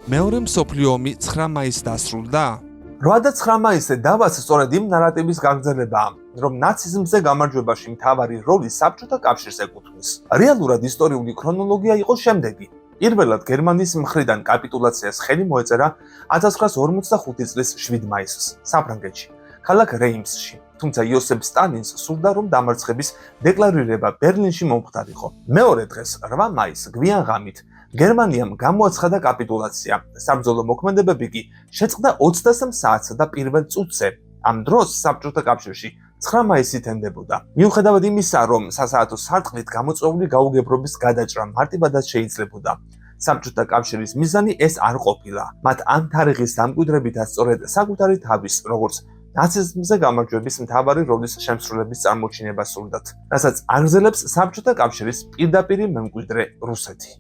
მეორე მსოფლიო ომი 9 მაისს დასრულდა? 8 და 9 მაისზე დავას სწორედ იმ ნარატივის გაგრძელებაა, რომ ნაციზმზე გამარჯვებაში მთავარი როლი საბჭოთა კავშირს ეკუთვნის. რეალურად ისტორიული ქრონოლოგია იყო შემდეგი. პირველად გერმანიის მხრიდან კაპიტულაციას ხელი მოეწერა 1945 წლის 7 მაისს საფრანგეთში, ქალაქ რეიმსში. თუმცა იოსებ სტალინს სურდა, რომ დამარცხების დეკლარირება ბერლინში მომხდარიყო. მეორე დღეს 8 მაისს გვიან ღამით გერმანიამ გამოაცხადა კაპიტულაცია. საბრძოლო მოქმედებები კი შეწყდა 23 საათსა და პირველ წუთზე. ამ დროს საბჭოთა კავშირში 9 მაისი თენდებოდა. მიუხედავად იმისა, რომ სასაათო სარტყლით გამოწვეული გაუგებრობის გადაჭრა მარტივადაც შეიძლებოდა, საბჭოთა კავშირის მიზანი ეს არ ყოფილა. მათ ამ თარიღის დამკვიდრებითაც სწორედ საკუთარი თავის, როგორც ნაციზმზე გამარჯვების მთავარი როლის შემსრულების წარმოჩინება სურდათ, რასაც აგრძელებს საბჭოთა კავშირის პირდაპირი მემკვიდრე რუსეთი.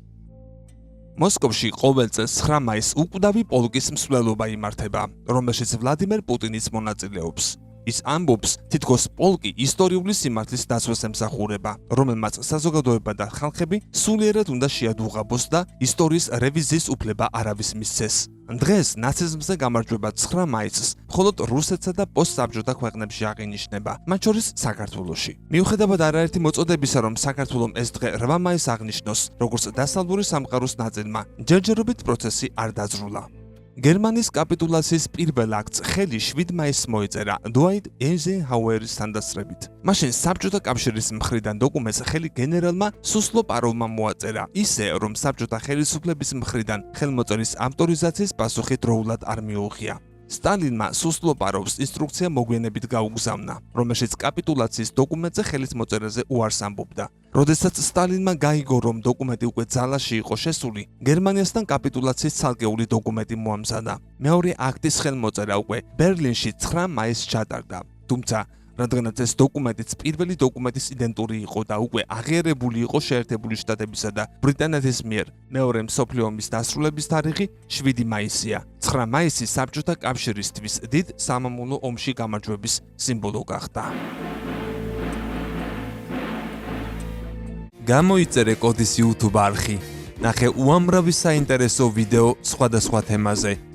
მოსკოვში ყოველ წელს 9 მაისს უკვდავი პოლკის მსვლელობა იმართება, რომელშიც ვლადიმერ პუტინიც მონაწილეობს. ის ამბობს, თითქოს პოლკი ისტორიული სიმართლის დაცვას ემსახურება, რომელმაც საზოგადოება და ხალხები სულიერად უნდა შეადუღაბოს და ისტორიის რევიზიის უფლება არავის მისცეს. დღეს ნაციზმზე გამარჯვება 9 მაისს მხოლოდ რუსეთსა და პოსტსაბჭოთა ქვეყნებში აღინიშნება, მათ შორის საქართველოში. მიუხედავად არაერთი მოწოდებისა, რომ საქართველომ ეს დღე 8 მაისს აღნიშნოს, როგორც დასავლური სამყაროს ნაწილმა, ჯერჯერობით პროცესი არ დაძრულა. გერმანიის კაპიტულაციის პირველ აქტს ხელი 7 მაისს მოეწერა დუაიტ ეიზენჰაუერის თანდასწრებით. მაშინ საბჭოთა კავშირის მხრიდან დოკუმენტს ხელი გენერალმა სუსლოპაროვმა მოაწერა, ისე რომ საბჭოთა ხელისუფლების მხრიდან ხელმოწერის ავტორიზაციის პასუხი დროულად არ მიუღია. სტალინმა სუსლოპაროვს ინსტრუქცია მოგვიანებით გაუგზავნა, რომელშიც კაპიტულაციის დოკუმენტზე ხელის მოწერაზე უარს ამბობდა. როდესაც სტალინმა გაიგო, რომ დოკუმენტი უკვე ძალაში იყო შესული, გერმანიასთან კაპიტულაციის ცალკეული დოკუმენტი მოამზადა. მეორე აქტის ხელმოწერა უკვე ბერლინში 9 მაისს ჩატარდა. თუმცა რადგანაც ეს დოკუმენტიც პირველი დოკუმენტის იდენტური იყო და უკვე აღიარებული იყო შეერთებული შტატებისა და ბრიტანეთის მიერ, მეორე მსოფლიო ომის დასრულების თარიღი 7 მაისია. 9 მაისი საბჭოთა კავშირისთვის დიდ სამამულო ომში გამარჯვების სიმბოლო გახდა. გამოიწერე კოდის YouTube არხი. ნახე უამრავი საინტერესო ვიდეო სხვადასხვა თემაზე.